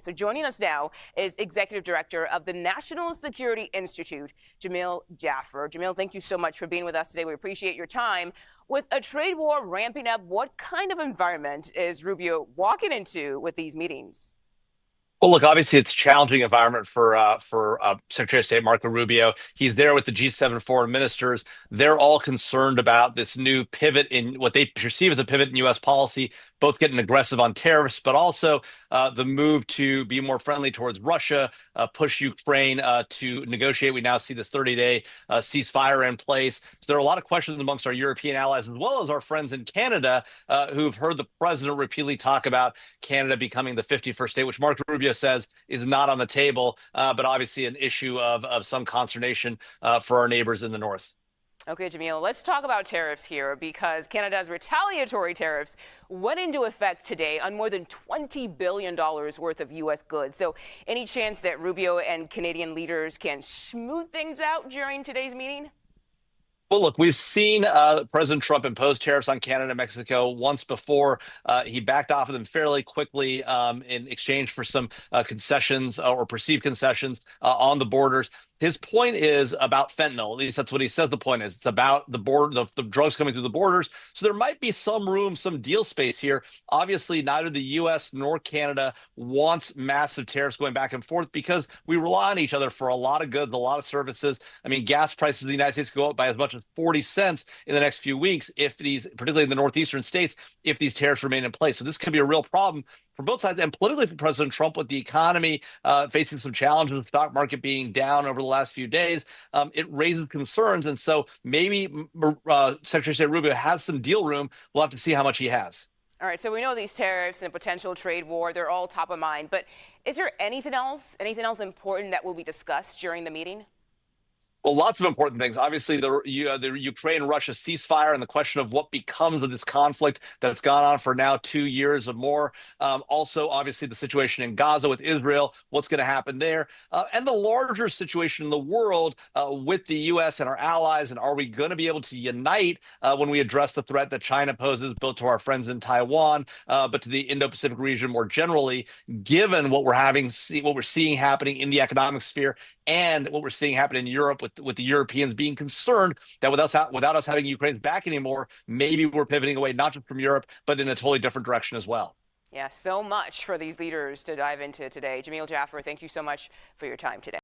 So joining us now is Executive Director of the National Security Institute, Jamil Jaffer. Jamil, thank you so much for being with us today. We appreciate your time. With a trade war ramping up, what kind of environment is Rubio walking into with these meetings? Well, look, obviously it's a challenging environment for Secretary of State Marco Rubio. He's there with the G7 foreign ministers. They're all concerned about this new pivot in what they perceive as a pivot in U.S. policy, both getting aggressive on tariffs, but also the move to be more friendly towards Russia, push Ukraine to negotiate. We now see this 30-day ceasefire in place. So there are a lot of questions amongst our European allies, as well as our friends in Canada, who've heard the president repeatedly talk about Canada becoming the 51st state, which Marco Rubio says is not on the table, but obviously an issue of some consternation for our neighbors in the north. Okay, Jamil, let's talk about tariffs here because Canada's retaliatory tariffs went into effect today on more than $20 billion worth of U.S. goods. So any chance that Rubio and Canadian leaders can smooth things out during today's meeting? Well, look, we've seen President Trump impose tariffs on Canada and Mexico once before. He backed off of them fairly quickly in exchange for some concessions or perceived concessions on the borders. His point is about fentanyl. At least that's what he says the point is. It's about the border, the drugs coming through the borders. So there might be some room, some deal space here. Obviously, neither the U.S. nor Canada wants massive tariffs going back and forth because we rely on each other for a lot of goods, a lot of services. I mean, gas prices in the United States go up by as much as 40 cents in the next few weeks if these, particularly in the northeastern states, if these tariffs remain in place. So this could be a real problem for both sides, and politically for President Trump, with the economy facing some challenges, the stock market being down over the last few days, it raises concerns. And so maybe Secretary of State Rubio has some deal room. We'll have to see how much he has. All right, so we know these tariffs and a potential trade war, they're all top of mind. But is there anything else important that will be discussed during the meeting? Well, lots of important things. Obviously, the Ukraine-Russia ceasefire and the question of what becomes of this conflict that's gone on for now 2 years or more. Also, obviously, the situation in Gaza with Israel, what's going to happen there, and the larger situation in the world with the U.S. and our allies. And are we going to be able to unite when we address the threat that China poses, both to our friends in Taiwan, but to the Indo-Pacific region more generally, given what we're seeing happening in the economic sphere and what we're seeing happen in Europe with the Europeans being concerned that without us having Ukraine's back anymore, maybe we're pivoting away not just from Europe, but in a totally different direction as well. Yeah, so much for these leaders to dive into today. Jamil Jaffer, thank you so much for your time today.